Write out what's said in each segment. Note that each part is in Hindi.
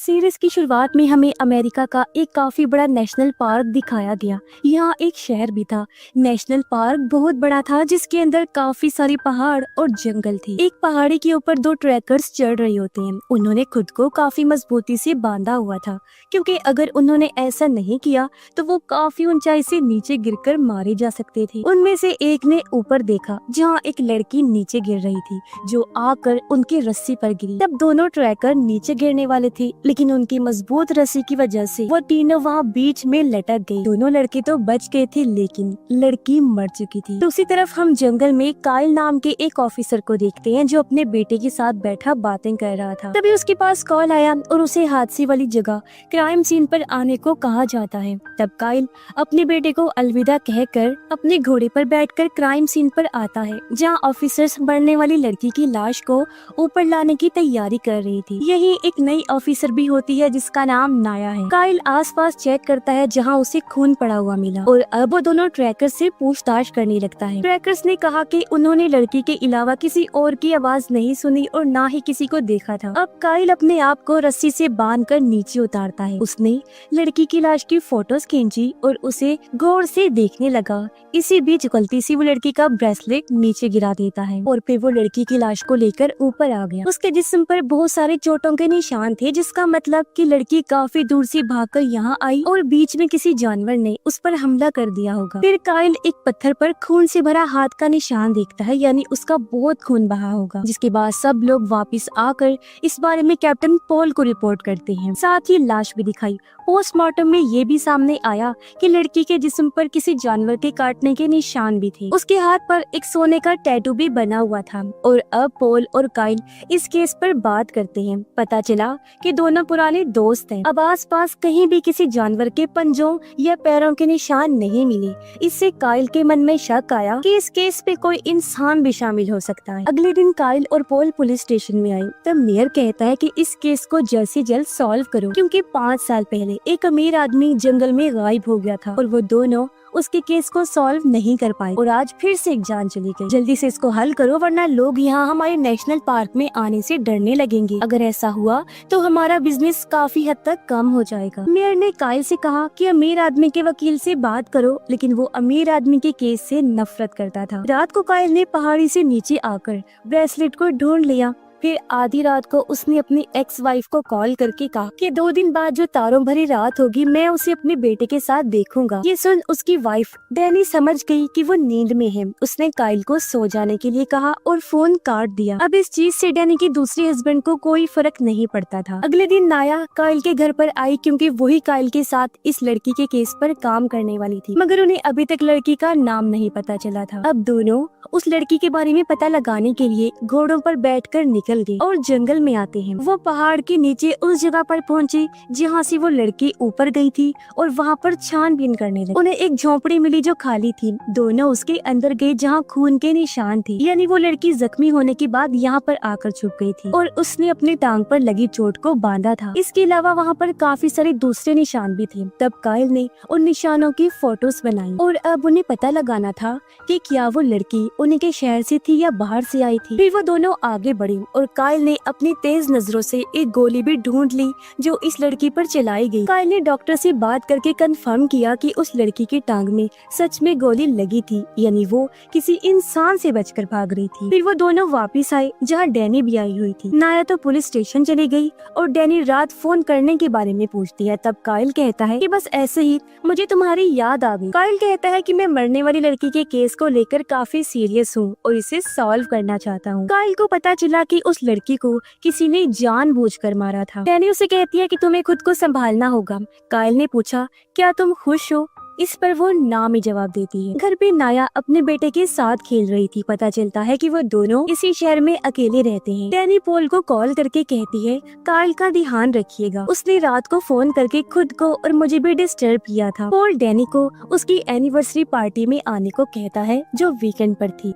सीरीज की शुरुआत में हमें अमेरिका का एक काफी बड़ा नेशनल पार्क दिखाया गया। यहाँ एक शहर भी था। नेशनल पार्क बहुत बड़ा था जिसके अंदर काफी सारी पहाड़ और जंगल थे। एक पहाड़ी के ऊपर दो ट्रैकर्स चढ़ रहे होते हैं। उन्होंने खुद को काफी मजबूती से बांधा हुआ था, क्योंकि अगर उन्होंने ऐसा नहीं किया तो वो काफी ऊंचाई से नीचे गिरकर मारे जा सकते थे। उनमें से एक ने ऊपर देखा जहाँ एक लड़की नीचे गिर रही थी, जो आकर उनकी रस्सी पर गिरी। तब दोनों ट्रैकर नीचे गिरने वाले थे, लेकिन उनकी मजबूत रस्सी की वजह से वो तीनों वहाँ बीच में लटक गए। दोनों लड़के तो बच गए थे, लेकिन लड़की मर चुकी थी। दूसरी तरफ हम जंगल में काइल नाम के एक ऑफिसर को देखते हैं, जो अपने बेटे के साथ बैठा बातें कर रहा था। तभी उसके पास कॉल आया और उसे हादसे वाली जगह क्राइम सीन पर आने को कहा जाता है। तब काइल अपने बेटे को अलविदा कहकर अपने घोड़े पर बैठकर क्राइम सीन पर आता है, जहाँ ऑफिसर्स मरने वाली लड़की की लाश को ऊपर लाने की तैयारी कर रही थी। यही एक नई ऑफिसर भी होती है जिसका नाम नाया है। काइल आसपास चेक करता है जहाँ उसे खून पड़ा हुआ मिला, और अब वो दोनों ट्रैकर्स से पूछताछ करने लगता है। ट्रैकर्स ने कहा कि उन्होंने लड़की के अलावा किसी और की आवाज नहीं सुनी और ना ही किसी को देखा था। अब काइल अपने आप को रस्सी से बांधकर नीचे उतारता है। उसने लड़की की लाश की फोटोज खींची और उसे गौर से देखने लगा। इसी बीच गलती से वो लड़की का ब्रेसलेट नीचे गिरा देता है और फिर वो लड़की की लाश को लेकर ऊपर आ गया। उसके जिस्म पर बहुत सारे चोटों के निशान थे, जिसका मतलब कि लड़की काफी दूर से भागकर यहाँ आई और बीच में किसी जानवर ने उस पर हमला कर दिया होगा। फिर काइल एक पत्थर पर खून से भरा हाथ का निशान देखता है, यानी उसका बहुत खून बहा होगा। जिसके बाद सब लोग वापस आकर इस बारे में कैप्टन पॉल को रिपोर्ट करते हैं। साथ ही लाश भी दिखाई। पोस्टमार्टम में ये भी सामने आया कि लड़की के जिस्म पर किसी जानवर के काटने के निशान भी थे। उसके हाथ पर एक सोने का टैटू भी बना हुआ था। और अब पॉल और काइल इस केस पर बात करते हैं। पता चला कि दोनों पुराने दोस्त हैं। अब आसपास कहीं भी किसी जानवर के पंजों या पैरों के निशान नहीं मिले। इससे काइल के मन में शक आया कि इस केस पे कोई इंसान भी शामिल हो सकता है। अगले दिन काइल और पॉल पुलिस स्टेशन में आए। तब मेयर कहता है कि इस केस को जल्द से जल्द सॉल्व करो, क्योंकि 5 साल पहले एक अमीर आदमी जंगल में गायब हो गया था और वो दोनों उसके केस को सॉल्व नहीं कर पाए, और आज फिर से एक जान चली गई। जल्दी से इसको हल करो, वरना लोग यहाँ हमारे नेशनल पार्क में आने से डरने लगेंगे। अगर ऐसा हुआ तो हमारा बिजनेस काफी हद तक कम हो जाएगा। मेयर ने काइल से कहा कि अमीर आदमी के वकील से बात करो, लेकिन वो अमीर आदमी के केस से नफरत करता था। रात को काइल ने पहाड़ी से नीचे आकर ब्रेसलेट को ढूंढ लिया। फिर आधी रात को उसने अपनी एक्स वाइफ को कॉल करके कहा कि 2 दिन बाद जो तारों भरी रात होगी, मैं उसे अपने बेटे के साथ देखूंगा। ये सुन उसकी वाइफ डैनी समझ गई कि वो नींद में है। उसने काइल को सो जाने के लिए कहा और फोन काट दिया। अब इस चीज से डैनी के दूसरे हस्बैंड को कोई फर्क नहीं पड़ता था। अगले दिन नाया काइल के घर पर आई, क्योंकि वही काइल के साथ इस लड़की के केस पर काम करने वाली थी, मगर उन्हें अभी तक लड़की का नाम नहीं पता चला था। अब दोनों उस लड़की के बारे में पता लगाने के लिए घोड़ों पर बैठकर निकल गए और जंगल में आते हैं। वो पहाड़ के नीचे उस जगह पर पहुंचे जहाँ से वो लड़की ऊपर गई थी, और वहाँ पर छानबीन करने लगे। उन्हें एक झोपड़ी मिली जो खाली थी। दोनों उसके अंदर गए जहाँ खून के निशान थे, यानी वो लड़की जख्मी होने के बाद यहाँ पर आकर छुप गई थी और उसने अपनी टांग पर लगी चोट को बांधा था। इसके अलावा वहाँ पर काफी सारे दूसरे निशान भी थे। तब काइल ने उन निशानों की फोटोज बनाई, और अब उन्हें पता लगाना था कि क्या वो लड़की उन्हीं के शहर से थी या बाहर से आई थी। फिर वो दोनों आगे बढ़े और काइल ने अपनी तेज नजरों से एक गोली भी ढूंढ ली जो इस लड़की पर चलाई गई। काइल ने डॉक्टर से बात करके कंफर्म किया कि उस लड़की की टांग में सच में गोली लगी थी, यानी वो किसी इंसान से बचकर भाग रही थी। फिर वो दोनों वापस आए जहाँ डैनी भी आई हुई थी। नाया तो पुलिस स्टेशन चली गई और डैनी रात फोन करने के बारे में पूछती है। तब काइल कहता है कि बस ऐसे ही मुझे तुम्हारी याद आ गई। काइल कहता है कि मैं मरने वाली लड़की के केस को लेकर काफी सीरियस हूँ और इसे सॉल्व करना चाहता हूँ। काइल को पता चला कि उस लड़की को किसी ने जानबूझकर मारा था। डैनी उसे कहती है कि तुम्हें खुद को संभालना होगा। काइल ने पूछा, क्या तुम खुश हो? इस पर वो ना में जवाब देती है। घर पे नाया अपने बेटे के साथ खेल रही थी। पता चलता है कि वो दोनों इसी शहर में अकेले रहते हैं। डैनी पॉल को कॉल करके कहती है, काइल का ध्यान रखिएगा। उसने रात को फोन करके खुद को और मुझे भी डिस्टर्ब किया था। पॉल डैनी को उसकी एनिवर्सरी पार्टी में आने को कहता है, जो वीकेंड पर थी।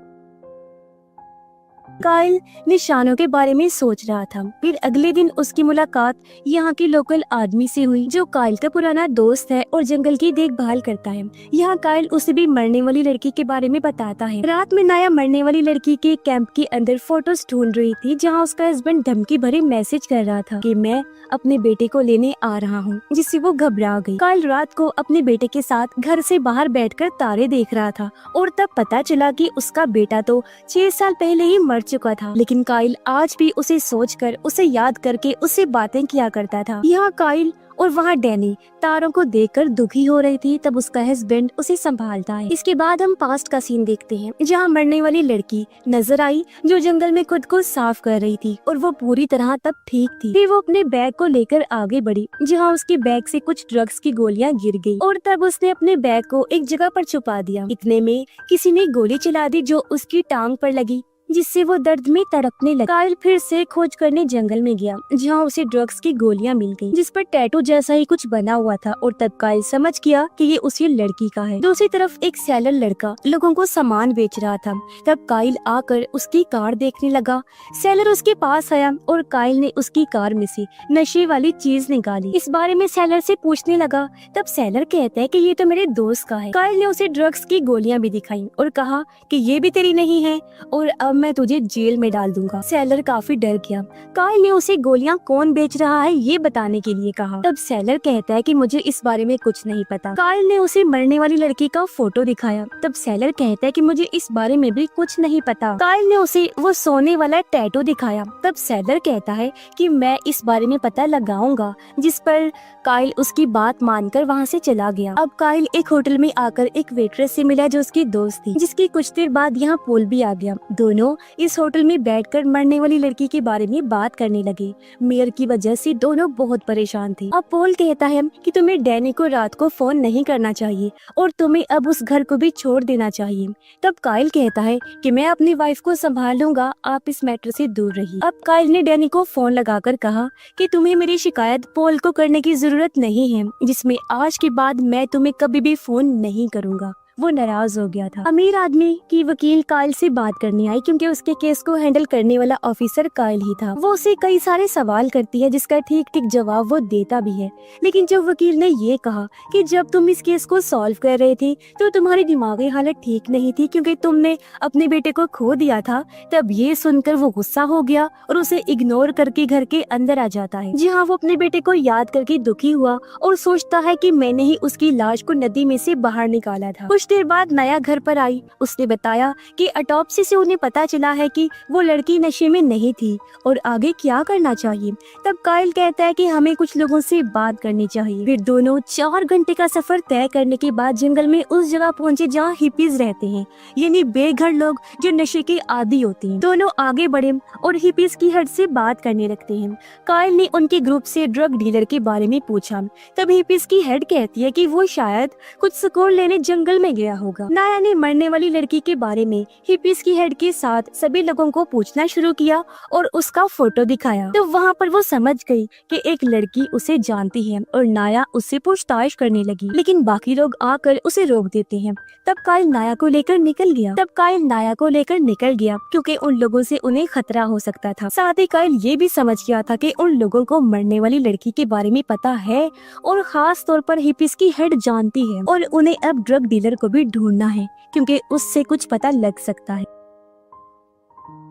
काइल निशानों के बारे में सोच रहा था। फिर अगले दिन उसकी मुलाकात यहाँ के लोकल आदमी से हुई जो काइल का पुराना दोस्त है और जंगल की देखभाल करता है। यहाँ काइल उसे भी मरने वाली लड़की के बारे में बताता है। रात में नाया मरने वाली लड़की के कैंप के अंदर फोटोज ढूंढ रही थी जहाँ उसका हस्बैंड धमकी भरे मैसेज कर रहा था कि मैं अपने बेटे को लेने आ रहा हूँ, जिससे वो घबरा गई। काइल रात को अपने बेटे के साथ घर से बाहर बैठकर तारे देख रहा था और तब पता चला कि उसका बेटा तो 6 साल पहले ही मर चुका था। लेकिन काइल आज भी उसे सोचकर, उसे याद करके उससे बातें किया करता था। यहाँ काइल और वहाँ डैनी तारों को देखकर दुखी हो रही थी। तब उसका हस्बैंड उसे संभालता है। इसके बाद हम पास्ट का सीन देखते हैं जहाँ मरने वाली लड़की नजर आई जो जंगल में खुद को साफ कर रही थी और वो पूरी तरह तब ठीक थी। फिर वो अपने बैग को लेकर आगे बढ़ी जहाँ उसके बैग से कुछ ड्रग्स की गोलियां गिर गई और तब उसने अपने बैग को एक जगह पर छुपा दिया। इतने में किसी ने गोली चला दी जो उसकी टांग पर लगी, जिससे वो दर्द में तड़पने लगा। काइल फिर से खोज करने जंगल में गया जहाँ उसे ड्रग्स की गोलियां मिल गईं, जिस पर टैटू जैसा ही कुछ बना हुआ था और तब काइल समझ गया कि ये उसी लड़की का है। दूसरी तरफ एक सेलर लड़का लोगों को सामान बेच रहा था। तब काइल आकर उसकी कार देखने लगा। सेलर उसके पास आया और काइल ने उसकी कार में से नशे वाली चीज निकाली। इस बारे में सेलर से पूछने लगा। तब सेलर कहता है कि ये तो मेरे दोस्त का है। काइल ने उसे ड्रग्स की गोलियां भी दिखाई और कहा कि ये भी तेरी नहीं है और अब मैं तुझे जेल में डाल दूंगा। सेलर काफी डर गया। काइल ने उसे गोलियां कौन बेच रहा है ये बताने के लिए कहा। तब सेलर कहता है कि मुझे इस बारे में कुछ नहीं पता। काइल ने उसे मरने वाली लड़की का फोटो दिखाया। तब सेलर कहता है कि मुझे इस बारे में भी कुछ नहीं पता। काइल ने उसे वो सोने वाला टैटू दिखाया। तब सेलर कहता है कि मैं इस बारे में पता लगाऊंगा, जिस पर काइल उसकी बात मानकर वहाँ से चला गया। अब काइल एक होटल में आकर एक वेट्रेस से मिला जो उसकी दोस्त थी, जिसकी कुछ देर बाद यहाँ पोल भी आ गया। दोनों इस होटल में बैठकर मरने वाली लड़की के बारे में बात करने लगे। मेयर की वजह से दोनों बहुत परेशान थे। अब पोल कहता है कि तुम्हें डैनी को रात को फोन नहीं करना चाहिए और तुम्हें अब उस घर को भी छोड़ देना चाहिए। तब काइल कहता है कि मैं अपनी वाइफ को संभाल लूंगा, आप इस मैटर से दूर रहिए। अब काइल ने डैनी को फोन लगाकर कहा कि तुम्हें मेरी शिकायत पोल को करने की जरूरत नहीं है, जिसमें आज के बाद मैं तुम्हें कभी भी फोन नहीं करूंगा। वो नाराज हो गया था। अमीर आदमी की वकील काइल से बात करने आई क्योंकि उसके केस को हैंडल करने वाला ऑफिसर काइल ही था। वो उसे कई सारे सवाल करती है जिसका ठीक ठीक जवाब वो देता भी है। लेकिन जब वकील ने ये कहा कि जब तुम इस केस को सॉल्व कर रहे थे तो तुम्हारी दिमागी हालत ठीक नहीं थी क्योंकि तुमने अपने बेटे को खो दिया था, तब ये सुनकर वो गुस्सा हो गया और उसे इग्नोर करके घर के अंदर आ जाता है, जहाँ वो अपने बेटे को याद करके दुखी हुआ और सोचता है कि मैंने ही उसकी लाश को नदी में से बाहर निकाला था। कुछ देर बाद नया घर पर आई। उसने बताया कि ऑटोप्सी से उन्हें पता चला है कि वो लड़की नशे में नहीं थी और आगे क्या करना चाहिए। तब काइल कहता है कि हमें कुछ लोगों से बात करनी चाहिए। फिर दोनों 4 घंटे का सफर तय करने के बाद जंगल में उस जगह पहुंचे जहाँ हिपीज रहते हैं, यानी बेघर लोग जो नशे के आदी होते हैं। दोनों आगे बढ़े और हिपीज की हट से बात करने लगते हैं। काइल ने उनके ग्रुप से ड्रग डीलर के बारे में पूछा। तब हिपीज की हेड कहती है कि वो शायद कुछ सुकून लेने जंगल में गया होगा। नाया ने मरने वाली लड़की के बारे में हिपीज की हेड के साथ सभी लोगों को पूछना शुरू किया और उसका फोटो दिखाया। तो वहाँ पर वो समझ गई कि एक लड़की उसे जानती है और नाया उससे पूछताछ करने लगी, लेकिन बाकी लोग आकर उसे रोक देते हैं। तब काइल नाया को लेकर निकल गया क्योंकि उन लोगों से उन्हें खतरा हो सकता था। साथ ही काइल ये भी समझ गया था कि उन लोगों को मरने वाली लड़की के बारे में पता है और खास तौर पर हिपीज की हेड जानती है और उन्हें अब ड्रग डीलर को भी ढूंढना है क्योंकि उससे कुछ पता लग सकता है।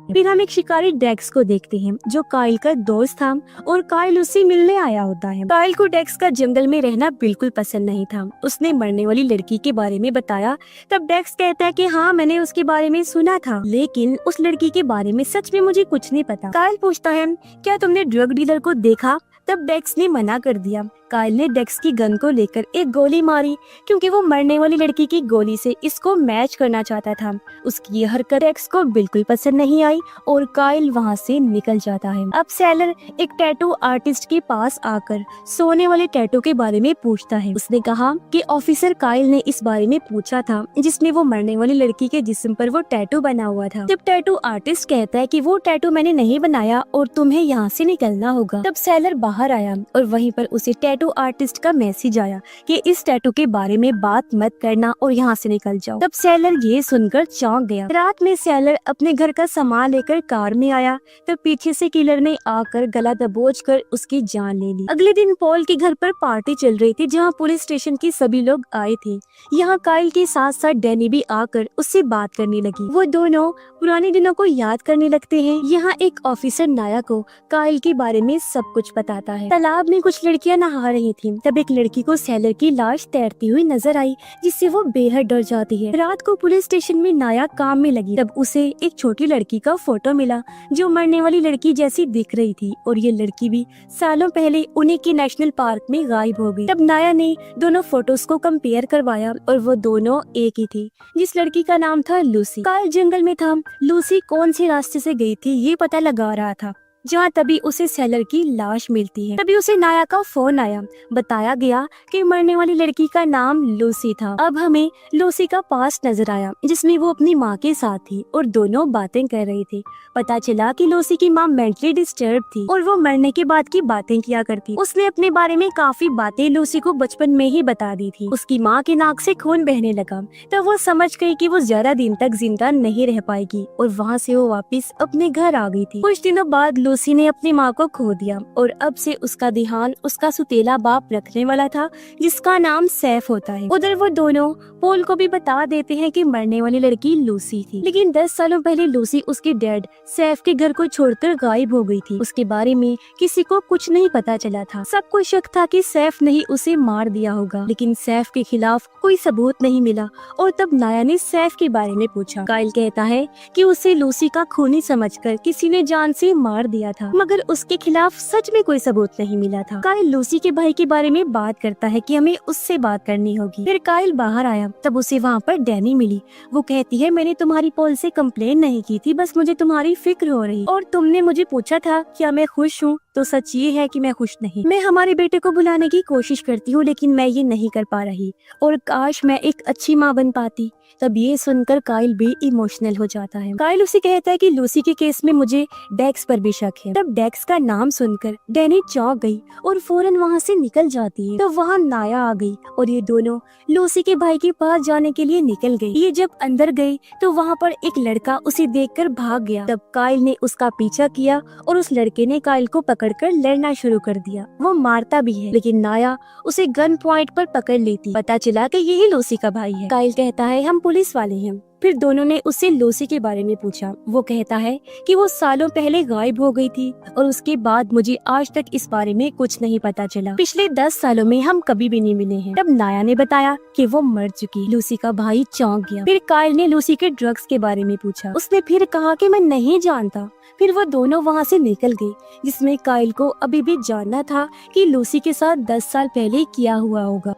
फिर हम एक शिकारी डेक्स को देखते हैं जो काइल का दोस्त था और काइल उससे मिलने आया होता है। काइल को डेक्स का जंगल में रहना बिल्कुल पसंद नहीं था। उसने मरने वाली लड़की के बारे में बताया। तब डेक्स कहता है कि हाँ, मैंने उसके बारे में सुना था, लेकिन उस लड़की के बारे में सच में मुझे कुछ नहीं पता। काइल पूछता है क्या तुमने ड्रग डीलर को देखा? तब डेक्स ने मना कर दिया। काइल ने डेक्स की गन को लेकर एक गोली मारी क्योंकि वो मरने वाली लड़की की गोली से इसको मैच करना चाहता था। उसकी यह हरकत डेक्स को बिल्कुल पसंद नहीं आई और काइल वहाँ से निकल जाता है। अब सेलर एक टैटू आर्टिस्ट के पास आकर सोने वाले टैटू के बारे में पूछता है। उसने कहा कि ऑफिसर काइल ने इस बारे में पूछा था जिसमें वो मरने वाली लड़की के जिस्म पर वो टैटू बना हुआ था। तब टैटू आर्टिस्ट कहता है कि वो टैटू मैंने नहीं बनाया और तुम्हें यहाँ से निकलना होगा। तब सेलर बाहर आया और वहीं पर उसे टैटू टैटू आर्टिस्ट का मैसेज आया कि इस टैटू के बारे में बात मत करना और यहाँ से निकल जाओ। तब सेलर ये सुनकर चौंक गया। रात में सेलर अपने घर का सामान लेकर कार में आया, तब पीछे से किलर ने आकर गला दबोचकर उसकी जान ले ली। अगले दिन पॉल के घर पर पार्टी चल रही थी, जहाँ पुलिस स्टेशन के सभी लोग आए थे। यहाँ काइल के साथ साथ डैनी भी आकर उससे बात करने लगी। वो दोनों पुराने दिनों को याद करने लगते हैं। यहाँ एक ऑफिसर नाया को काइल के बारे में सब कुछ बताता है। तालाब में कुछ लड़कियां नहा रही थीं। तब एक लड़की को सेलर की लाश तैरती हुई नजर आई, जिससे वो बेहद डर जाती है। रात को पुलिस स्टेशन में नाया काम में लगी, तब उसे एक छोटी लड़की का फोटो मिला जो मरने वाली लड़की जैसी दिख रही थी, और ये लड़की भी सालों पहले उन्हीं के नेशनल पार्क में गायब हो गई। तब नाया ने दोनों फोटोज को कंपेयर करवाया और वो दोनों एक ही थी, जिस लड़की का नाम था लूसी। काइल जंगल में था। लूसी कौन से रास्ते से गई थी ये पता लगा रहा था, जहाँ तभी उसे सेलर की लाश मिलती है। तभी उसे नाया का फोन आया। बताया गया कि मरने वाली लड़की का नाम लूसी था। अब हमें लूसी का पास्ट नजर आया, जिसमें वो अपनी माँ के साथ थी और दोनों बातें कर रही थी। पता चला कि लूसी की माँ मेंटली डिस्टर्ब थी और वो मरने के बाद की बातें किया करती। उसने अपने बारे में काफी बातें लूसी को बचपन में ही बता दी थी। उसकी माँ के नाक से खून बहने लगा, तब वो समझ गई कि वो ज्यादा दिन तक जिंदा नहीं रह पाएगी, और वहाँ से वो वापस अपने घर आ गई थी। कुछ दिनों बाद लूसी ने अपनी माँ को खो दिया, और अब से उसका ध्यान उसका सुतेला बाप रखने वाला था, जिसका नाम सैफ होता है। उधर वो दोनों पॉल को भी बता देते हैं कि मरने वाली लड़की लूसी थी, लेकिन 10 सालों पहले लूसी उसके डैड सैफ के घर को छोड़कर गायब हो गई थी। उसके बारे में किसी को कुछ नहीं पता चला था। सबको शक था कि सैफ ने ही उसे मार दिया होगा, लेकिन सैफ के खिलाफ कोई सबूत नहीं मिला। और तब नाया ने सैफ के बारे में पूछा। काइल कहता है कि उसे लूसी का खूनी समझकर किसी ने जान से मार दिया था, मगर उसके खिलाफ सच में कोई सबूत नहीं मिला था। काइल लूसी के भाई के बारे में बात करता है कि हमें उससे बात करनी होगी। फिर काइल बाहर आया, तब उसे वहाँ पर डैनी मिली। वो कहती है, मैंने तुम्हारी पॉल से कंप्लेन नहीं की थी, बस मुझे तुम्हारी फिक्र हो रही, और तुमने मुझे पूछा था क्या मैं खुश हूँ, तो सच ये है कि मैं खुश नहीं। मैं हमारे बेटे को बुलाने की कोशिश करती हूँ, लेकिन मैं ये नहीं कर पा रही, और काश मैं एक अच्छी माँ बन पाती। तब ये सुनकर काइल भी इमोशनल हो जाता है। काइल उसे कहता है कि लूसी के केस में मुझे डेक्स पर भी शक है। तब डेक्स का नाम सुनकर डैनी चौंक गई और फौरन वहाँ से निकल जाती है। तो वहाँ नाया आ गई और ये दोनों लूसी के भाई के पास जाने के लिए निकल गई। ये जब अंदर गई तो वहाँ पर एक लड़का उसे देखकर भाग गया। तब काइल ने उसका पीछा किया और उस लड़के ने काइल को पकड़कर लड़ना शुरू कर दिया। वो मारता भी है, लेकिन नाया उसे गन पॉइंट पर पकड़ लेती। पता चला कि यही लूसी का भाई है। काइल कहता है, हम पुलिस वाले हैं। फिर दोनों ने उससे लूसी के बारे में पूछा। वो कहता है कि वो सालों पहले गायब हो गई थी, और उसके बाद मुझे आज तक इस बारे में कुछ नहीं पता चला। पिछले 10 सालों में हम कभी भी नहीं मिले हैं। तब नाया ने बताया कि वो मर चुकी। लूसी का भाई चौंक गया। फिर काइल ने लूसी के ड्रग्स के बारे में पूछा। उसने फिर कहा कि मैं नहीं जानता। फिर वो दोनों वहाँ से निकल गए, जिसमें काइल को अभी भी जानना था कि लूसी के साथ 10 साल पहले क्या हुआ होगा।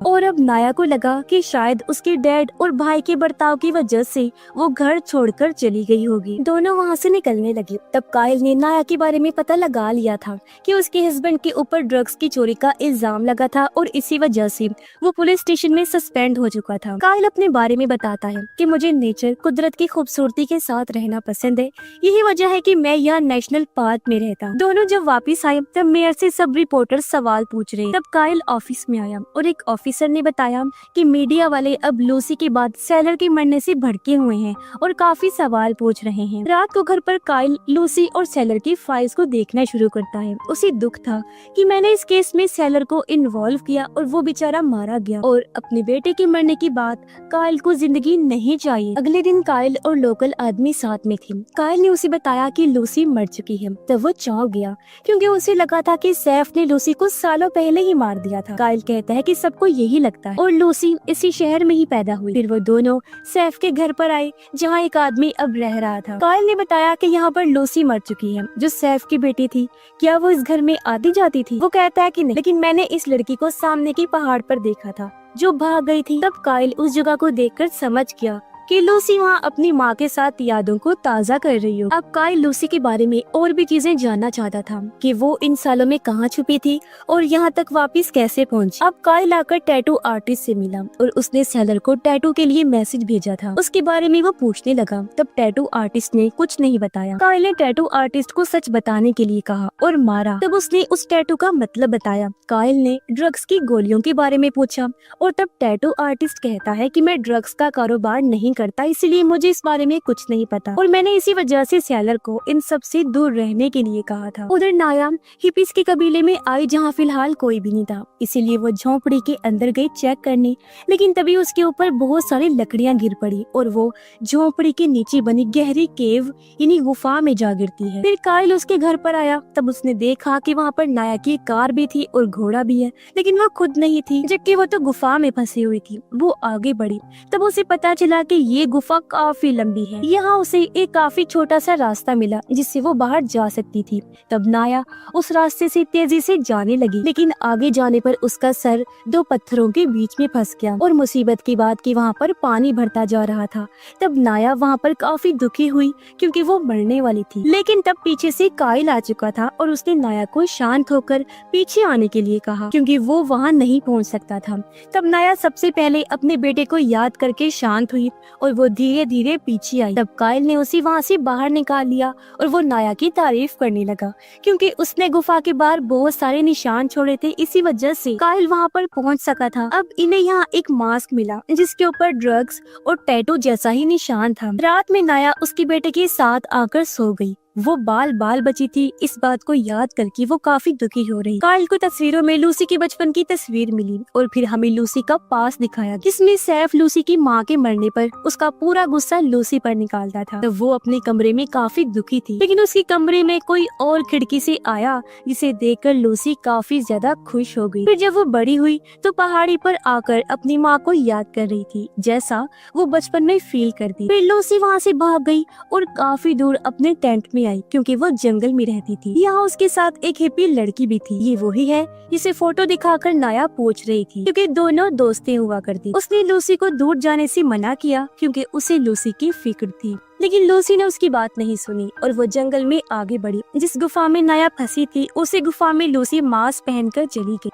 और अब नाया को लगा कि शायद उसके डैड और भाई के बर्ताव की वजह से वो घर छोड़कर चली गई होगी। दोनों वहाँ से निकलने लगे। तब काइल ने नाया के बारे में पता लगा लिया था कि उसके हस्बैंड के ऊपर ड्रग्स की चोरी का इल्जाम लगा था, और इसी वजह से वो पुलिस स्टेशन में सस्पेंड हो चुका था। काइल अपने बारे में बताता है कि मुझे नेचर, कुदरत की खूबसूरती के साथ रहना पसंद है। यही वजह है कि मैं यहाँ नेशनल पार्क में रहता हूँ। दोनों जब वापिस आए तब मेयर से सब रिपोर्टर सवाल पूछ रहे। तब काइल ऑफिस में आया और एक ऑफिसर ने बताया कि मीडिया वाले अब लूसी के बाद सेलर के मरने से भड़के हुए हैं और काफी सवाल पूछ रहे हैं। रात को घर पर काइल लूसी और सेलर की फाइल्स को देखना शुरू करता है। उसे दुख था कि मैंने इस केस में सेलर को इन्वॉल्व किया और वो बेचारा मारा गया, और अपने बेटे के मरने के बाद काइल को जिंदगी नहीं चाहिए। अगले दिन काइल और लोकल आदमी साथ में थे। काइल ने उसे बताया कि लूसी मर चुकी है। तब वो चौंक गया, क्योंकि उसे लगा था कि सैफ ने लूसी को सालों पहले ही मार दिया था। काइल कहता है कि सबको यही लगता है, और लूसी इसी शहर में ही पैदा हुई। फिर वो दोनों सैफ के घर पर आए, जहाँ एक आदमी अब रह रहा था। काइल ने बताया कि यहाँ पर लूसी मर चुकी है, जो सैफ की बेटी थी। क्या वो इस घर में आती जाती थी? वो कहता है कि नहीं, लेकिन मैंने इस लड़की को सामने की पहाड़ पर देखा था जो भाग गई थी। तब काइल उस जगह को देखकर समझ गया कि लूसी वहाँ अपनी माँ के साथ यादों को ताज़ा कर रही हो। अब काइल लूसी के बारे में और भी चीजें जानना चाहता था कि वो इन सालों में कहाँ छुपी थी और यहाँ तक वापस कैसे पहुँची। अब काइल आकर टैटू आर्टिस्ट से मिला और उसने सेलर को टैटू के लिए मैसेज भेजा था। उसके बारे में वो पूछने लगा, तब टैटू आर्टिस्ट ने कुछ नहीं बताया। काइल ने टैटू आर्टिस्ट को सच बताने के लिए कहा और मारा। तब उसने उस टैटू का मतलब बताया। काइल ने ड्रग्स की गोलियों के बारे में पूछा और तब टैटू आर्टिस्ट कहता है कि मैं ड्रग्स का कारोबार नहीं करता, इसलिए मुझे इस बारे में कुछ नहीं पता और मैंने इसी वजह से सेलर को इन सब से दूर रहने के लिए कहा था। उधर नाया हिप्पीज के कबीले में आई जहाँ फिलहाल कोई भी नहीं था, इसीलिए वो झोंपड़ी के अंदर गई चेक करने, लेकिन तभी उसके ऊपर बहुत सारी लकड़ियाँ गिर पड़ी और वो झोंपड़ी के नीचे बनी गहरी केव यानी गुफा में जा गिरती है। फिर काइल उसके घर पर आया, तब उसने देखा कि वहाँ पर नाया की कार भी थी और घोड़ा भी है, लेकिन वो खुद नहीं थी, जबकि वो तो गुफा में फंसी हुई थी। वो आगे बढ़ी, तब उसे पता चला कि ये गुफा काफी लंबी है। यहाँ उसे एक काफी छोटा सा रास्ता मिला जिससे वो बाहर जा सकती थी। तब नाया उस रास्ते से तेजी से जाने लगी, लेकिन आगे जाने पर उसका सर दो पत्थरों के बीच में फंस गया और मुसीबत की बात कि वहाँ पर पानी भरता जा रहा था। तब नाया वहाँ पर काफी दुखी हुई क्योंकि वो मरने वाली थी, लेकिन तब पीछे से काइल आ चुका था और उसने नाया को शांत होकर पीछे आने के लिए कहा क्योंकि वो वहाँ नहीं पहुँच सकता था। तब नाया सबसे पहले अपने बेटे को याद करके शांत हुई और वो धीरे धीरे पीछे आई। तब काइल ने उसे वहाँ से बाहर निकाल लिया और वो नाया की तारीफ करने लगा क्योंकि उसने गुफा के बाहर बहुत सारे निशान छोड़े थे, इसी वजह से काइल वहाँ पर पहुँच सका था। अब इन्हें यहाँ एक मास्क मिला जिसके ऊपर ड्रग्स और टैटू जैसा ही निशान था। रात में नाया उसके बेटे के साथ आकर सो गई। वो बाल बाल बची थी। इस बात को याद करके वो काफी दुखी हो रही। काइल को तस्वीरों में लूसी के बचपन की तस्वीर मिली और फिर हमें लूसी का पास दिखाया जिसमें सैफ लूसी की माँ के मरने पर उसका पूरा गुस्सा लूसी पर निकालता था। तो वो अपने कमरे में काफी दुखी थी, लेकिन उसके कमरे में कोई और खिड़की से आया जिसे देखकर लूसी काफी ज्यादा खुश हो गई। फिर जब वो बड़ी हुई तो पहाड़ी पर आकर अपनी माँ को याद कर रही थी जैसा वो बचपन में फील करती। फिर लूसी वहाँ से भाग गई और काफी दूर अपने टेंट में आई क्योंकि वो जंगल में रहती थी। यहाँ उसके साथ एक हिप्पी लड़की भी थी। ये वही है जिसे फोटो दिखाकर नाया पूछ रही थी क्योंकि दोनों दोस्तें हुआ करती। उसने लूसी को दूर जाने से मना किया क्योंकि उसे लूसी की फिक्र थी, लेकिन लूसी ने उसकी बात नहीं सुनी और वो जंगल में आगे बढ़ी। जिस गुफा में नाया फंसी थी उसी गुफा में लूसी मास्क पहनकर चली गई।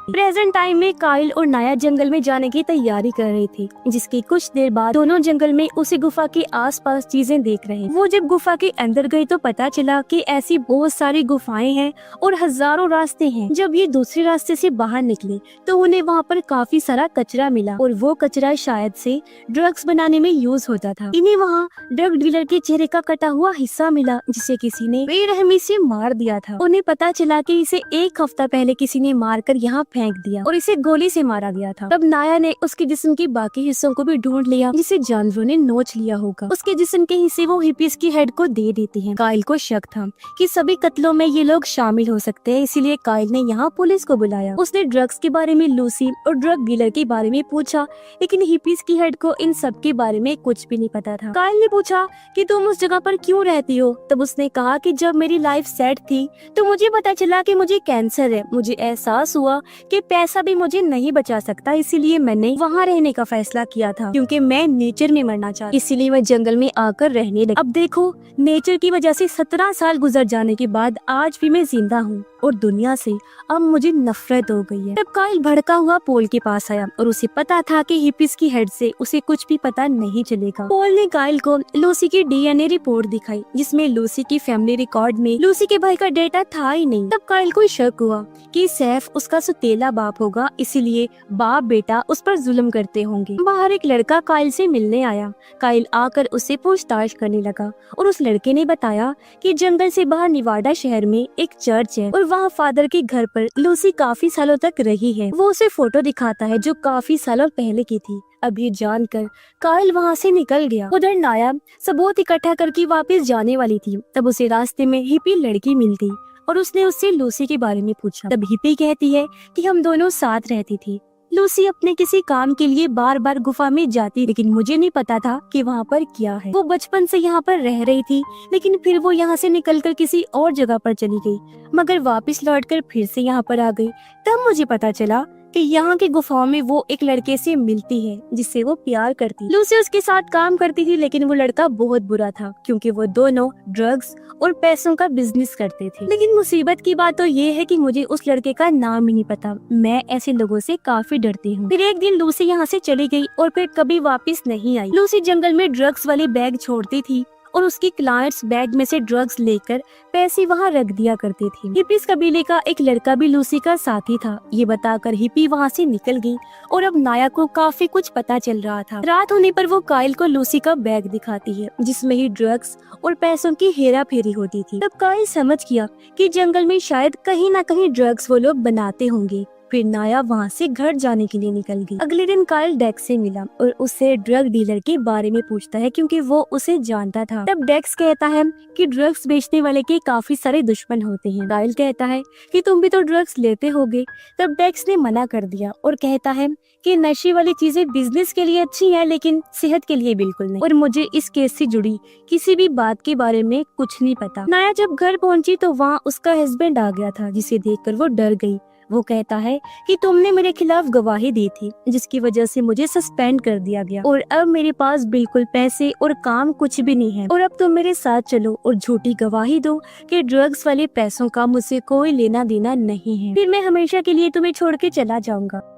प्रेजेंट टाइम में काइल और नाया जंगल में जाने की तैयारी कर रही थी, जिसकी कुछ देर बाद दोनों जंगल में उसी गुफा के आसपास चीजें देख रहे हैं। वो जब गुफा के अंदर गई तो पता चला कि ऐसी बहुत सारी गुफाएं हैं और हजारों रास्ते हैं। जब ये दूसरे रास्ते से बाहर निकले तो उन्हें वहाँ पर काफी सारा कचरा मिला और वो कचरा शायद से ड्रग्स बनाने में यूज होता था। इन्हें वहाँ ड्रग डीलर के चेहरे का कटा हुआ हिस्सा मिला जिसे किसी ने बेरहमी से मार दिया था। उन्हें पता चला कि इसे एक हफ्ता पहले किसी ने मारकर यहाँ फेंक दिया और इसे गोली से मारा गया था। तब नाया ने उसके जिस्म के बाकी हिस्सों को भी ढूंढ लिया जिसे जानवरों ने नोच लिया होगा। उसके जिस्म के हिस्से वो हिप्पीज की हेड को दे देती हैं। काइल को शक था कि सभी कत्लों में ये लोग शामिल हो सकते हैं, इसीलिए काइल ने यहाँ पुलिस को बुलाया। उसने ड्रग्स के बारे में लूसी और ड्रग डीलर के बारे में पूछा, लेकिन हिप्पीज की हेड को इन सब के बारे में कुछ भी नहीं पता था। काइल ने पूछा कि तुम उस जगह पर क्यों रहती हो? तब उसने कहा कि जब मेरी लाइफ सेट थी तो मुझे पता चला कि मुझे कैंसर है। मुझे एहसास हुआ कि पैसा भी मुझे नहीं बचा सकता, इसीलिए मैंने वहाँ रहने का फैसला किया था क्योंकि मैं नेचर में मरना चाहती, इसीलिए मैं जंगल में आकर रहने लगी। अब देखो, नेचर की वजह से 17 साल गुजर जाने के बाद आज भी मैं जिंदा हूँ और दुनिया से अब मुझे नफरत हो गई है। तब काइल भड़का हुआ पोल के पास आया और उसे पता था कि हिप्पीज की हेड से उसे कुछ भी पता नहीं चलेगा। पोल ने काइल को लूसी की डीएनए रिपोर्ट दिखाई जिसमें लूसी की फैमिली रिकॉर्ड में लूसी के भाई का डेटा था ही नहीं। तब काइल को शक हुआ कि सैफ उसका सुतेला बाप होगा, इसीलिए बाप बेटा उस पर जुल्म करते होंगे। बाहर एक लड़का काइल से मिलने आया। काइल आकर उससे पूछताछ करने लगा और उस लड़के ने बताया कि जंगल से बाहर निवाडा शहर में एक चर्च है और वहाँ फादर के घर पर लूसी काफी सालों तक रही है। वो उसे फोटो दिखाता है जो काफी सालों पहले की थी। अब ये जानकर काइल वहाँ से निकल गया। उधर नाया सबूत इकट्ठा करके वापस जाने वाली थी। तब उसे रास्ते में हिप्पी लड़की मिलती और उसने उससे लूसी के बारे में पूछा। तब हिप्पी कहती है कि हम दोनों साथ रहती थी। लूसी अपने किसी काम के लिए बार बार गुफा में जाती, लेकिन मुझे नहीं पता था कि वहाँ पर क्या है। वो बचपन से यहाँ पर रह रही थी, लेकिन फिर वो यहाँ से निकलकर किसी और जगह पर चली गई, मगर वापस लौटकर फिर से यहाँ पर आ गई। तब मुझे पता चला कि यहाँ की गुफाओं में वो एक लड़के से मिलती है जिससे वो प्यार करती। लूसी उसके साथ काम करती थी, लेकिन वो लड़का बहुत बुरा था क्योंकि वो दोनों ड्रग्स और पैसों का बिजनेस करते थे। लेकिन मुसीबत की बात तो ये है कि मुझे उस लड़के का नाम ही नहीं पता। मैं ऐसे लोगों से काफी डरती हूँ। फिर एक दिन लूसी यहाँ से चली गई और फिर कभी वापस नहीं आई। लूसी जंगल में ड्रग्स वाली बैग छोड़ती थी और उसकी क्लाइंट्स बैग में से ड्रग्स लेकर पैसे वहाँ रख दिया करती थी। हिप्पीज कबीले का एक लड़का भी लूसी का साथी था। ये बताकर हिप्पी वहाँ से निकल गई और अब नाया को काफी कुछ पता चल रहा था। रात होने पर वो काइल को लूसी का बैग दिखाती है जिसमें ही ड्रग्स और पैसों की हेरा फेरी होती थी। तब काइल समझ गया कि जंगल में शायद कहीं न कहीं ड्रग्स वो लोग बनाते होंगे। फिर नाया वहाँ से घर जाने के लिए निकल गई। अगले दिन काइल डेक्स से मिला और उससे ड्रग डीलर के बारे में पूछता है क्योंकि वो उसे जानता था। तब डेक्स कहता है कि ड्रग्स बेचने वाले के काफी सारे दुश्मन होते हैं। काइल कहता है कि तुम भी तो ड्रग्स लेते होगे। तब डेक्स ने मना कर दिया और कहता है कि नशे वाली चीजें बिजनेस के लिए अच्छी है लेकिन सेहत के लिए बिल्कुल नहीं, और मुझे इस केस से जुड़ी किसी भी बात के बारे में कुछ नहीं पता। नाया जब घर पहुंची तो वहाँ उसका हस्बैंड आ गया था जिसे देखकर वो डर गई। वो कहता है कि तुमने मेरे खिलाफ गवाही दी थी जिसकी वजह से मुझे सस्पेंड कर दिया गया और अब मेरे पास बिल्कुल पैसे और काम कुछ भी नहीं है, और अब तुम मेरे साथ चलो और झूठी गवाही दो कि ड्रग्स वाले पैसों का मुझसे कोई लेना देना नहीं है, फिर मैं हमेशा के लिए तुम्हें छोड़ के चला जाऊंगा।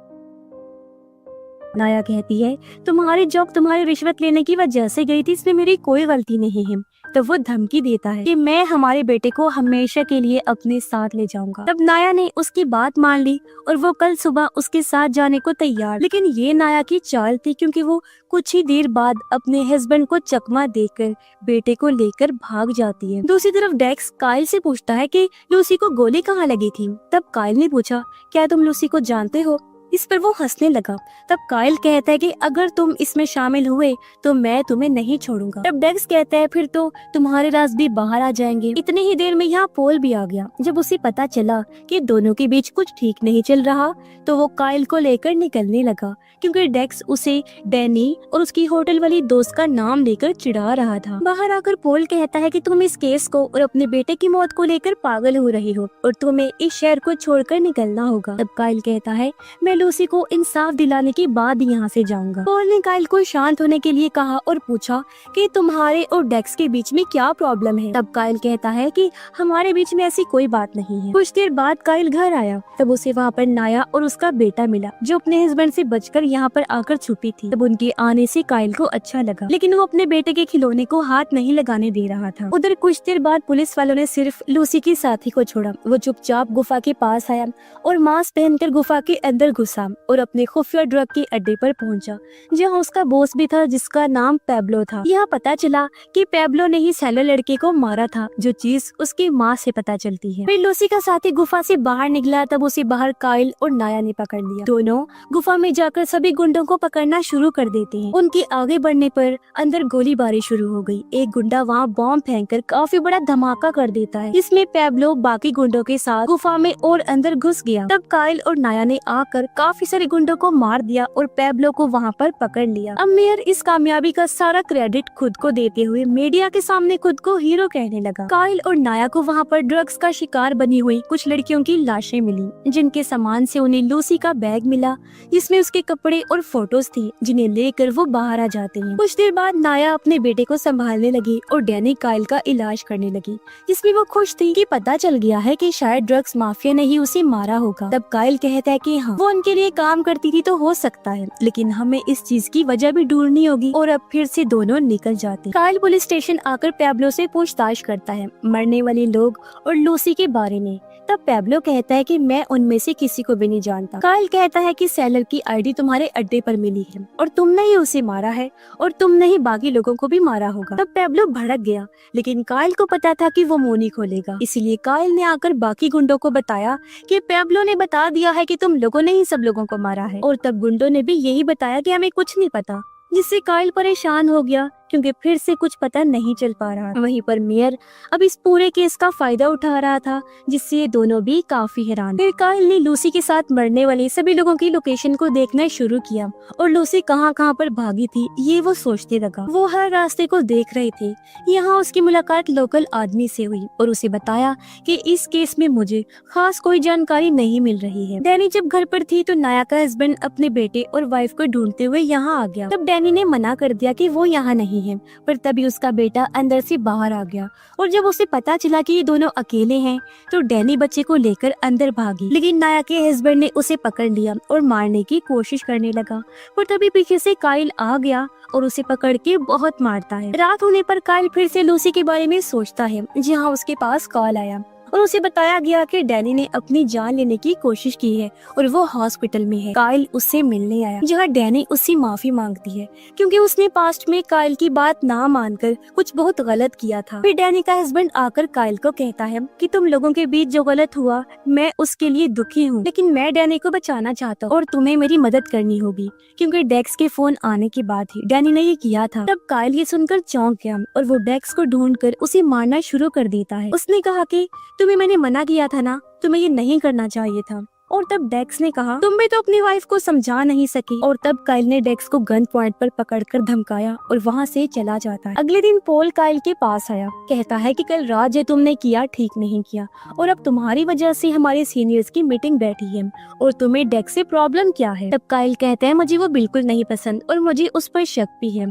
नाया कहती है तुम्हारी जॉब तुम्हारी रिश्वत लेने की वजह से गई थी, इसमें मेरी कोई गलती नहीं है। तो वो धमकी देता है कि मैं हमारे बेटे को हमेशा के लिए अपने साथ ले जाऊंगा। तब नाया ने उसकी बात मान ली और वो कल सुबह उसके साथ जाने को तैयार। लेकिन ये नाया की चाल थी क्योंकि वो कुछ ही देर बाद अपने हस्बैंड को चकमा देकर बेटे को लेकर भाग जाती है। दूसरी तरफ डेक्स काइल से पूछता है कि लूसी को गोली कहाँ लगी थी। तब काइल ने पूछा क्या तुम लूसी को जानते हो। इस पर वो हंसने लगा। तब काइल कहता है कि अगर तुम इसमें शामिल हुए तो मैं तुम्हें नहीं छोड़ूंगा। तब डेक्स कहता है फिर तो तुम्हारे राज भी बाहर आ जाएंगे। इतनी ही देर में यहाँ पोल भी आ गया। जब उसे पता चला कि दोनों के बीच कुछ ठीक नहीं चल रहा तो वो काइल को लेकर निकलने लगा क्योंकि डेक्स उसे डैनी और उसकी होटल वाली दोस्त का नाम लेकर चिढ़ा रहा था। बाहर आकर पोल कहता है कि तुम इस केस को और अपने बेटे की मौत को लेकर पागल हो रही हो और तुम्हें इस शहर को छोड़कर निकलना होगा। तब काइल कहता है मैं लूसी को इंसाफ दिलाने के बाद यहाँ से जाऊंगा। पॉल ने काइल को शांत होने के लिए कहा और पूछा कि तुम्हारे और डेक्स के बीच में क्या प्रॉब्लम है। तब काइल कहता है कि हमारे बीच में ऐसी कोई बात नहीं है। कुछ देर बाद काइल घर आया। तब उसे वहाँ पर नाया और उसका बेटा मिला जो अपने हस्बैंड से बचकर यहाँ पर आकर छुपी थी। तब उनके आने से काइल को अच्छा लगा लेकिन वो अपने बेटे के खिलौने को हाथ नहीं लगाने दे रहा था। उधर कुछ देर बाद पुलिस वालों ने सिर्फ लूसी की साथी को छोड़ा। वो चुपचाप गुफा के पास आया और मास्क पहनकर गुफा के अंदर घुसा और अपने खुफिया ड्रग के अड्डे पर पहुंचा जहां उसका बॉस भी था जिसका नाम पैब्लो था। यहाँ पता चला कि पैब्लो ने ही सैलर लड़के को मारा था, जो चीज उसकी माँ से पता चलती है। फिर लूसी का साथी गुफा से बाहर निकला। तब उसे बाहर काइल और नाया ने पकड़ लिया। दोनों गुफा में जाकर सभी गुंडों को पकड़ना शुरू कर देते हैं। उनके आगे बढ़ने पर अंदर गोलीबारी शुरू हो गई। एक गुंडा वहाँ बॉम्ब फेंककर काफी बड़ा धमाका कर देता है। इसमें पैब्लो बाकी गुंडों के साथ गुफा में और अंदर घुस गया। तब काइल और नाया ने आकर काफी सारे गुंडों को मार दिया और पैब्लो को वहाँ पर पकड़ लिया। अब मेयर इस कामयाबी का सारा क्रेडिट खुद को देते हुए मीडिया के सामने खुद को हीरो कहने लगा। काइल और नाया को वहाँ पर ड्रग्स का शिकार बनी हुई कुछ लड़कियों की लाशें मिली जिनके सामान से उन्हें लूसी का बैग मिला जिसमें उसके कपड़े और फोटोज थी जिन्हें लेकर वो बाहर आ जाते हैं। कुछ देर बाद नाया अपने बेटे को संभालने लगी और डैनी काइल का इलाज करने लगी जिसमें वो खुश थी कि पता चल गया है कि शायद ड्रग्स माफिया ने ही उसे मारा होगा। तब काइल कहता है कि हाँ वो उनके लिए काम करती थी तो हो सकता है, लेकिन हमें इस चीज की वजह भी ढूंढनी होगी। और अब फिर से दोनों निकल जाते। काइल पुलिस स्टेशन आकर पैब्लो से पूछताछ करता है मरने वाले लोग और लूसी के बारे में। तब पैब्लो कहता है कि मैं उनमें से किसी को भी नहीं जानता। काइल कहता है कि सेलर की आईडी तुम्हारे अड्डे पर मिली है और तुमने ही उसे मारा है और तुमने ही बाकी लोगों को भी मारा होगा। तब पैब्लो भड़क गया, लेकिन काइल को पता था कि वो मुंह नहीं खोलेगा, इसलिए काइल ने आकर बाकी गुंडों को बताया कि पैब्लो ने बता दिया है कि तुम लोगों ने ही सब लोगों को मारा है। और तब गुंडों ने भी यही बताया कि हमें कुछ नहीं पता, जिससे काइल परेशान हो गया क्योंकि फिर से कुछ पता नहीं चल पा रहा। वहीं पर मेयर अब इस पूरे केस का फायदा उठा रहा था, जिससे ये दोनों भी काफी हैरान। फिर काइल ने लूसी के साथ मरने वाले सभी लोगों की लोकेशन को देखना शुरू किया और लूसी कहाँ कहाँ पर भागी थी ये वो सोचते लगा। वो हर रास्ते को देख रहे थे। यहाँ उसकी मुलाकात लोकल आदमी से हुई और उसे बताया कि इस केस में मुझे खास कोई जानकारी नहीं मिल रही है। डैनी जब घर पर थी तो नाया का हस्बैंड अपने बेटे और वाइफ को ढूंढते हुए यहाँ आ गया। तब डैनी ने मना कर दिया कि वो यहाँ नहीं है, पर तभी उसका बेटा अंदर से बाहर आ गया और जब उसे पता चला कि ये दोनों अकेले हैं तो डैनी बच्चे को लेकर अंदर भागी। लेकिन नाया के हस्बैंड ने उसे पकड़ लिया और मारने की कोशिश करने लगा, पर तभी पीछे से काइल आ गया और उसे पकड़ के बहुत मारता है। रात होने पर काइल फिर से लूसी के बारे में सोचता है, जहाँ उसके पास कॉल आया और उसे बताया गया कि डैनी ने अपनी जान लेने की कोशिश की है और वो हॉस्पिटल में है। काइल उससे मिलने आया, जहाँ डैनी उससे माफी मांगती है क्योंकि उसने पास्ट में काइल की बात ना मानकर कुछ बहुत गलत किया था। फिर डैनी का हस्बैंड आकर काइल को कहता है कि तुम लोगों के बीच जो गलत हुआ मैं उसके लिए दुखी हूँ, लेकिन मैं डैनी को बचाना चाहता हूँ और तुम्हें मेरी मदद करनी होगी, क्योंकि डेक्स के फोन आने के बाद ही डैनी ने ये किया था। तब काइल ये सुनकर चौंक गया और वो डेक्स को ढूंढकर उसे मारना शुरू कर देता है। उसने कहा कि तुम्हें मैंने मना किया था ना, तुम्हें ये नहीं करना चाहिए था। और तब डेक्स ने कहा तुम भी तो अपनी वाइफ को समझा नहीं सकी। और तब काइल ने डेक्स को गन पॉइंट पर पकड़कर धमकाया और वहाँ से चला जाता है। अगले दिन पॉल काइल के पास आया, कहता है कि कल रात जो तुमने किया ठीक नहीं किया और अब तुम्हारी वजह से हमारे सीनियर्स की मीटिंग बैठी है और तुम्हें डेक्स से प्रॉब्लम क्या है। तब काइल कहता है मुझे वो बिल्कुल नहीं पसंद और मुझे उस पर शक भी है।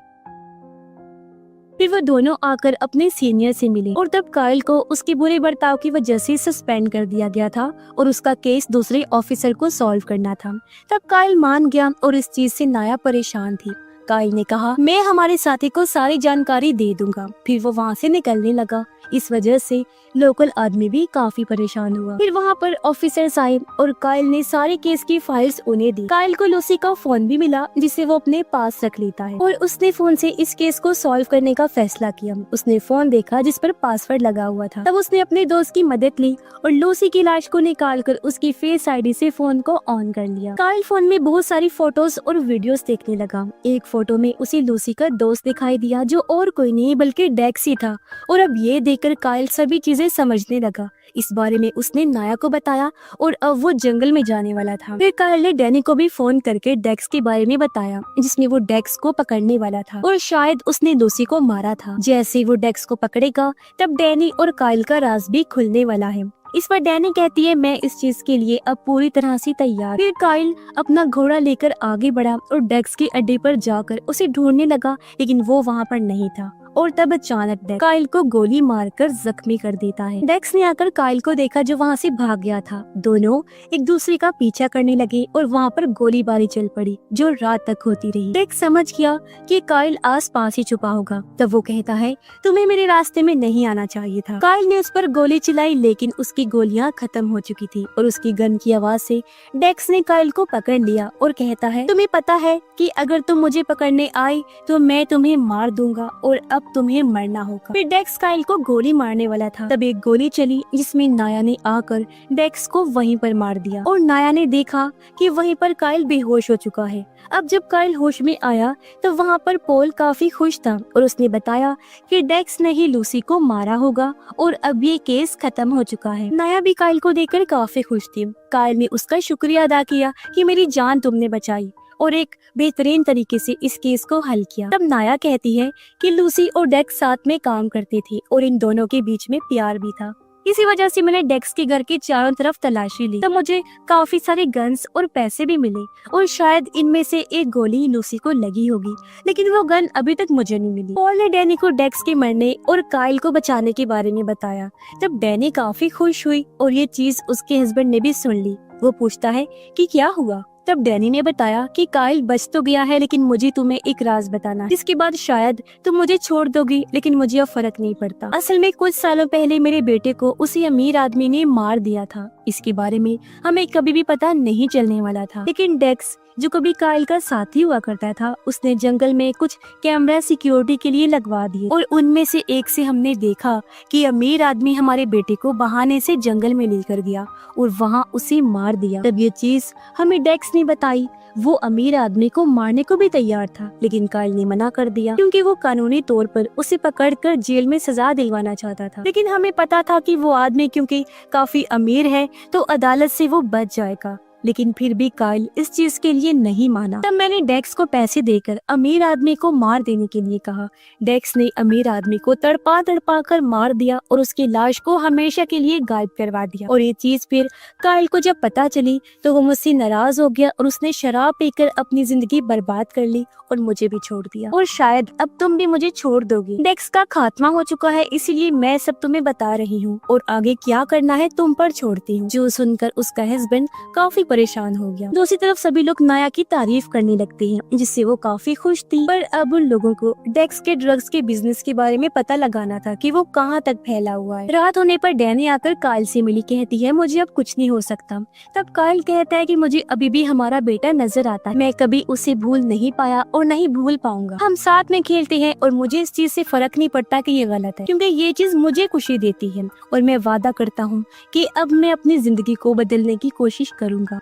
फिर वो दोनों आकर अपने सीनियर से मिले और तब काइल को उसके बुरे बर्ताव की वजह से सस्पेंड कर दिया गया था और उसका केस दूसरे ऑफिसर को सॉल्व करना था। तब काइल मान गया और इस चीज से नाया परेशान थी। काइल ने कहा मैं हमारे साथी को सारी जानकारी दे दूंगा। फिर वो वहाँ से निकलने लगा। इस वजह से लोकल आदमी भी काफी परेशान हुआ। फिर वहाँ पर ऑफिसर्स आए और काइल ने सारे केस की फाइल्स उन्हें दी। काइल को लूसी का फोन भी मिला जिसे वो अपने पास रख लेता है और उसने फोन से इस केस को सॉल्व करने का फैसला किया। उसने फोन देखा जिस पर पासवर्ड लगा हुआ था। तब उसने अपने दोस्त की मदद ली और लूसी की लाश को निकाल कर उसकी फेस आईडी से फोन को ऑन कर लिया। काइल फोन में बहुत सारी फोटोज और वीडियोस देखने लगा। एक फोटो में उसे लूसी का दोस्त दिखाई दिया जो और कोई नहीं बल्कि डेक्स ही था और अब ये देखकर काइल सभी चीजें समझने लगा। इस बारे में उसने नाया को बताया और अब वो जंगल में जाने वाला था। फिर काइल ने डैनी को भी फोन करके डेक्स के बारे में बताया, जिसमें वो डेक्स को पकड़ने वाला था और शायद उसने लूसी को मारा था। जैसे वो डेक्स को पकड़ेगा तब डैनी और काइल का राज भी खुलने वाला है। इस पर डैनी कहती है मैं इस चीज के लिए अब पूरी तरह से तैयार। फिर काइल अपना घोड़ा लेकर आगे बढ़ा और डेक्स के अड्डे पर जाकर उसे ढूंढने लगा, लेकिन वो वहाँ पर नहीं था। और तब अचानक डेक्स काइल को गोली मारकर जख्मी कर देता है। डेक्स ने आकर काइल को देखा जो वहाँ से भाग गया था। दोनों एक दूसरे का पीछा करने लगे और वहाँ पर गोलीबारी चल पड़ी जो रात तक होती रही। डेक्स समझ गया कि काइल आस पास ही छुपा होगा। तब वो कहता है तुम्हें मेरे रास्ते में नहीं आना चाहिए था। काइल ने उस पर गोली चलाई, लेकिन उसकी गोलियां खत्म हो चुकी थी और उसकी गन की आवाज से डेक्स ने काइल को पकड़ लिया और कहता है तुम्हें पता है कि अगर तुम मुझे पकड़ने आए तो मैं तुम्हें मार दूंगा और अब तुम्हें मरना होगा। फिर डेक्स काइल को गोली मारने वाला था, तब एक गोली चली जिसमें नाया ने आकर डेक्स को वहीं पर मार दिया और नाया ने देखा कि वहीं पर काइल बेहोश हो चुका है। अब जब काइल होश में आया तो वहाँ पर पॉल काफी खुश था और उसने बताया कि डेक्स ने ही लूसी को मारा होगा और अब ये केस खत्म हो चुका है। नाया भी काइल को देखकर काफी खुश थी। काइल ने उसका शुक्रिया अदा किया कि मेरी जान तुमने बचाई और एक बेहतरीन तरीके से इस केस को हल किया। तब नाया कहती है कि लूसी और डेक्स साथ में काम करते थे और इन दोनों के बीच में प्यार भी था। इसी वजह से मैंने डेक्स के घर के चारों तरफ तलाशी ली, तब मुझे काफी सारे गन्स और पैसे भी मिले और शायद इनमें से एक गोली लूसी को लगी होगी, लेकिन वो गन अभी तक मुझे नहीं मिली। पॉल ने डैनी को डेक्स के मरने और काइल को बचाने के बारे में बताया। तब डैनी काफी खुश हुई और ये चीज उसके हस्बैंड ने भी सुन ली। वो पूछता है कि क्या हुआ। तब डैनी ने बताया कि काइल बच तो गया है, लेकिन मुझे तुम्हें एक राज बताना है, जिसके बाद शायद तुम मुझे छोड़ दोगी, लेकिन मुझे अब फर्क नहीं पड़ता। असल में कुछ सालों पहले मेरे बेटे को उसी अमीर आदमी ने मार दिया था। इसके बारे में हमें कभी भी पता नहीं चलने वाला था, लेकिन डेक्स जो कभी काइल का साथी हुआ करता था, उसने जंगल में कुछ कैमरा सिक्योरिटी के लिए लगवा दिए और उनमें से एक से हमने देखा कि अमीर आदमी हमारे बेटे को बहाने से जंगल में लेकर गया और वहाँ उसे मार दिया। तब ये चीज हमें डेक्स ने बताई। वो अमीर आदमी को मारने को भी तैयार था, लेकिन काइल ने मना कर दिया क्योंकि वो कानूनी तौर पर उसे पकड़कर जेल में सजा दिलवाना चाहता था। लेकिन हमें पता था कि वो आदमी क्योंकि काफी अमीर है तो अदालत से वो बच जाएगा। लेकिन फिर भी काइल इस चीज के लिए नहीं माना। तब मैंने डेक्स को पैसे देकर अमीर आदमी को मार देने के लिए कहा। डेक्स ने अमीर आदमी को तड़पा तड़पा कर मार दिया और उसकी लाश को हमेशा के लिए गायब करवा दिया। और ये चीज फिर काइल को जब पता चली तो वो मुझसे नाराज हो गया और उसने शराब पीकर अपनी जिंदगी बर्बाद कर ली और मुझे भी छोड़ दिया। और शायद अब तुम भी मुझे छोड़ दोगी। डेक्स का खात्मा हो चुका है, इसीलिए मैं सब तुम्हें बता रही हूँ और आगे क्या करना है तुम पर छोड़ती हूँ। जो सुनकर उसका हस्बैंड काफी परेशान हो गया। दूसरी तरफ सभी लोग नाया की तारीफ करने लगते हैं, जिससे वो काफी खुश थी। पर अब उन लोगों को डेक्स के ड्रग्स के बिजनेस के बारे में पता लगाना था कि वो कहाँ तक फैला हुआ है। रात होने पर डैनी आकर काइल से मिली, कहती है मुझे अब कुछ नहीं हो सकता। तब काइल कहता है कि मुझे अभी भी हमारा बेटा नजर आता है, मैं कभी उसे भूल नहीं पाया और नहीं भूल पाऊंगा। हम साथ में खेलते हैं और मुझे इस चीज से फर्क नहीं पड़ता कि ये गलत है, क्योंकि ये चीज मुझे खुशी देती है और मैं वादा करता हूँ कि अब मैं अपनी जिंदगी को बदलने की कोशिश करूंगा।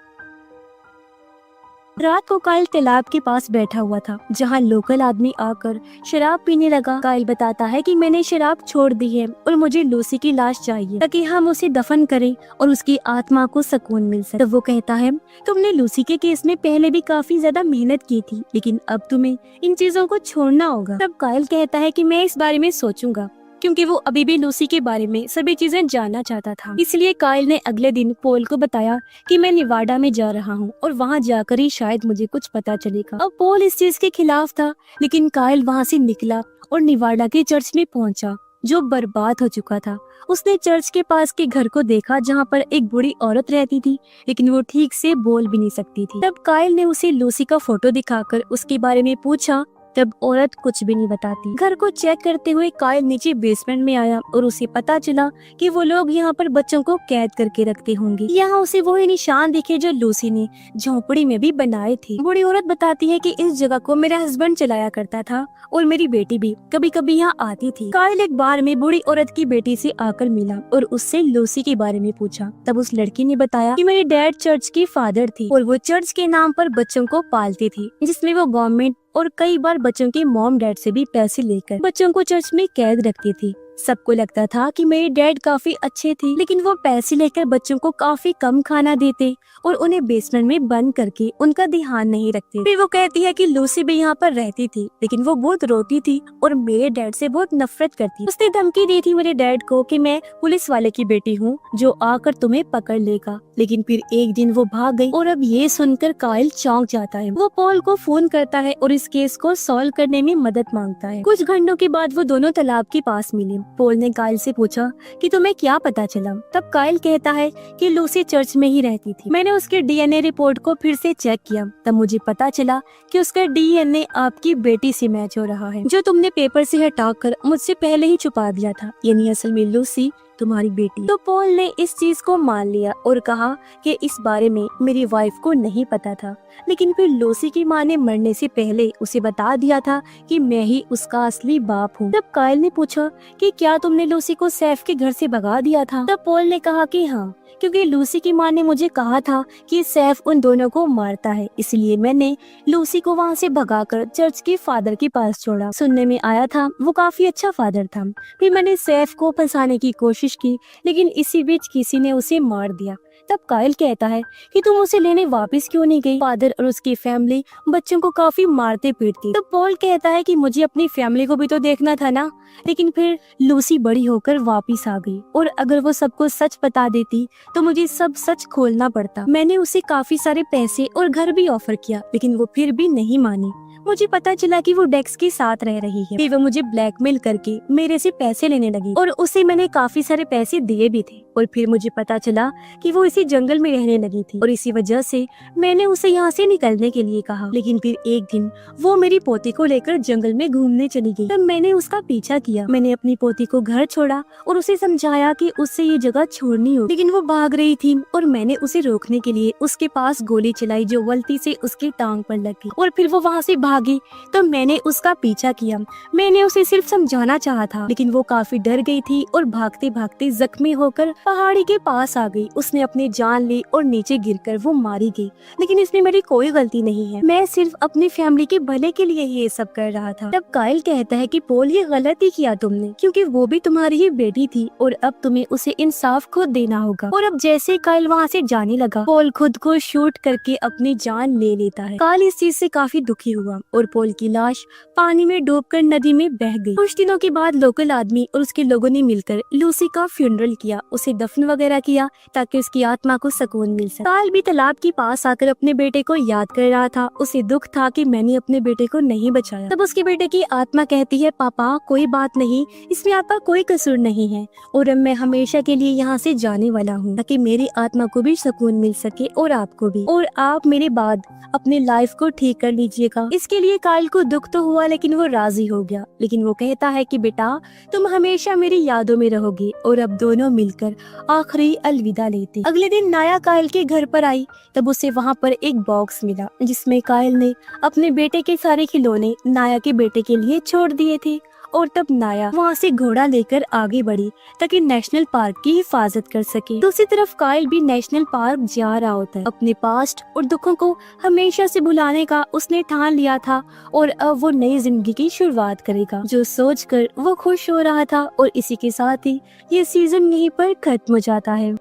रात को काइल तालाब के पास बैठा हुआ था, जहाँ लोकल आदमी आकर शराब पीने लगा। काइल बताता है कि मैंने शराब छोड़ दी है और मुझे लूसी की लाश चाहिए ताकि हम उसे दफन करें और उसकी आत्मा को सुकून मिल सके। तब वो कहता है तुमने लूसी के केस में पहले भी काफी ज्यादा मेहनत की थी, लेकिन अब तुम्हें इन चीजों को छोड़ना होगा। तब काइल कहता है कि मैं इस बारे में सोचूंगा, क्योंकि वो अभी भी लूसी के बारे में सभी चीजें जानना चाहता था। इसलिए काइल ने अगले दिन पॉल को बताया कि मैं निवाडा में जा रहा हूँ और वहाँ जाकर ही शायद मुझे कुछ पता चलेगा। अब पॉल इस चीज के खिलाफ था, लेकिन काइल वहाँ से निकला और निवाडा के चर्च में पहुँचा, जो बर्बाद हो चुका था। उसने चर्च के पास के घर को देखा, जहाँ पर एक बूढ़ी औरत रहती थी, लेकिन वो ठीक से बोल भी नहीं सकती थी। तब काइल ने उसे लूसी का फोटो दिखाकर उसके बारे में पूछा। तब औरत कुछ भी नहीं बताती। घर को चेक करते हुए काइल नीचे बेसमेंट में आया और उसे पता चला कि वो लोग यहाँ पर बच्चों को कैद करके रखते होंगे। यहाँ उसे वही निशान दिखे जो लूसी ने झोपड़ी में भी बनाए थे। बूढ़ी औरत बताती है कि इस जगह को मेरा हस्बैंड चलाया करता था और मेरी बेटी भी कभी कभी यहाँ आती थी। काइल एक बार में बूढ़ी औरत की बेटी से आकर मिला और उससे लूसी के बारे में पूछा। तब उस लड़की ने बताया कि मेरी डैड चर्च की फादर थी और वो चर्च के नाम पर बच्चों को पालती थी, जिसमें वो गवर्नमेंट और कई बार बच्चों के मॉम डैड से भी पैसे लेकर बच्चों को चर्च में कैद रखती थी। सबको लगता था कि मेरे डैड काफी अच्छे थे, लेकिन वो पैसे लेकर बच्चों को काफी कम खाना देते और उन्हें बेसमेंट में बंद करके उनका ध्यान नहीं रखते। फिर वो कहती है कि लूसी भी यहाँ पर रहती थी, लेकिन वो बहुत रोती थी और मेरे डैड से बहुत नफरत करती। उसने धमकी दी थी मेरे डैड को कि मैं पुलिस वाले की बेटी हूँ जो आकर तुम्हें पकड़ लेगा, लेकिन फिर एक दिन वो भाग गई। और अब ये सुनकर काइल चौंक जाता है। वो पॉल को फोन करता है और इस केस को सॉल्व करने में मदद मांगता है। कुछ घंटों के बाद वो दोनों तालाब के पास मिले। पॉल ने काइल से पूछा कि तुम्हें क्या पता चला। तब काइल कहता है कि लूसी चर्च में ही रहती थी। मैंने उसके डीएनए रिपोर्ट को फिर से चेक किया, तब मुझे पता चला कि उसका डीएनए आपकी बेटी से मैच हो रहा है, जो तुमने पेपर से हटाकर मुझसे पहले ही छुपा दिया था, यानी असल में लूसी तुम्हारी बेटी। तो पॉल ने इस चीज को मान लिया और कहा कि इस बारे में मेरी वाइफ को नहीं पता था, लेकिन फिर लूसी की माँ ने मरने से पहले उसे बता दिया था कि मैं ही उसका असली बाप हूँ। तब काइल ने पूछा कि क्या तुमने लूसी को सैफ के घर से भगा दिया था। तब पॉल ने कहा कि हाँ, क्योंकि लूसी की माँ ने मुझे कहा था कि सैफ उन दोनों को मारता है, इसलिए मैंने लूसी को वहाँ से भगाकर चर्च के फादर के पास छोड़ा। सुनने में आया था वो काफी अच्छा फादर था। फिर मैंने सैफ को फंसाने की कोशिश की, लेकिन इसी बीच किसी ने उसे मार दिया। तब काइल कहता है कि तुम उसे लेने वापस क्यों नहीं गई। फादर और उसकी फैमिली बच्चों को काफी मारते पीटती। तब पॉल कहता है कि मुझे अपनी फैमिली को भी तो देखना था ना, लेकिन फिर लूसी बड़ी होकर वापस आ गई और अगर वो सबको सच बता देती तो मुझे सब सच खोलना पड़ता। मैंने उसे काफी सारे पैसे और घर भी ऑफर किया, लेकिन वो फिर भी नहीं मानी। मुझे पता चला कि वो डेक्स के साथ रह रही है। फिर वो मुझे ब्लैकमेल करके मेरे से पैसे लेने लगी और उसे मैंने काफी सारे पैसे दिए भी थे। और फिर मुझे पता चला कि वो इसी जंगल में रहने लगी थी और इसी वजह से मैंने उसे यहाँ से निकलने के लिए कहा। लेकिन फिर एक दिन वो मेरी पोती को लेकर जंगल में घूमने चली गई। तब मैंने उसका पीछा किया। मैंने अपनी पोती को घर छोड़ा और उसे समझाया कि उससे ये जगह छोड़नी हो, लेकिन वो भाग रही थी और मैंने उसे रोकने के लिए उसके पास गोली चलाई जो गलती से उसकी टांग पर लगी और फिर वो वहाँ से भागी। तो मैंने उसका पीछा किया। मैंने उसे सिर्फ समझाना चाहा था, लेकिन वो काफी डर गई थी और भागते भागते जख्मी होकर पहाड़ी के पास आ गई। उसने अपनी जान ली और नीचे गिरकर वो मारी गई। लेकिन इसमें मेरी कोई गलती नहीं है, मैं सिर्फ अपनी फैमिली के भले के लिए ये सब कर रहा था। तब काइल कहता है कि पोल ये गलत ही किया तुमने, क्योंकि वो भी तुम्हारी ही बेटी थी और अब तुम्हें उसे इंसाफ खुद देना होगा। और अब जैसे काइल वहाँ से जाने लगा, पोल खुद को शूट करके अपनी जान ले लेता है। काइल इस चीज से काफी दुखी हुआ और पोल की लाश पानी में डूबकर नदी में बह गई। कुछ दिनों के बाद लोकल आदमी और उसके लोगों ने मिलकर लूसी का फ्यूनरल किया, उसे दफन वगैरह किया ताकि उसकी आत्मा को सुकून मिल सके। काइल भी तालाब के पास आकर अपने बेटे को याद कर रहा था। उसे दुख था कि मैंने अपने बेटे को नहीं बचाया। तब उसके बेटे की आत्मा कहती है, पापा कोई बात नहीं, इसमें आपका कोई कसूर नहीं है और अब मैं हमेशा के लिए यहाँ से जाने वाला हूँ ताकि मेरी आत्मा को भी सुकून मिल सके और आपको भी, और आप मेरे बाद अपनी लाइफ को ठीक कर लीजिएगा। इसके लिए काइल को दुख तो हुआ लेकिन वो राजी हो गया। लेकिन वो कहता है कि बेटा तुम हमेशा मेरी यादों में रहोगे। और अब दोनों मिलकर आखिरी अलविदा लेते। अगले दिन नाया काइल के घर पर आई। तब उसे वहाँ पर एक बॉक्स मिला जिसमें काइल ने अपने बेटे के सारे खिलौने नाया के बेटे के लिए छोड़ दिए थे। और तब नाया वहाँ से घोड़ा लेकर आगे बढ़ी ताकि नेशनल पार्क की हिफाजत कर सके। दूसरी तरफ काइल भी नेशनल पार्क जा रहा होता है। अपने पास्ट और दुखों को हमेशा से भुलाने का उसने ठान लिया था और अब वो नई जिंदगी की शुरुआत करेगा, जो सोचकर वो खुश हो रहा था। और इसी के साथ ही ये सीजन यहीं पर खत्म हो जाता है।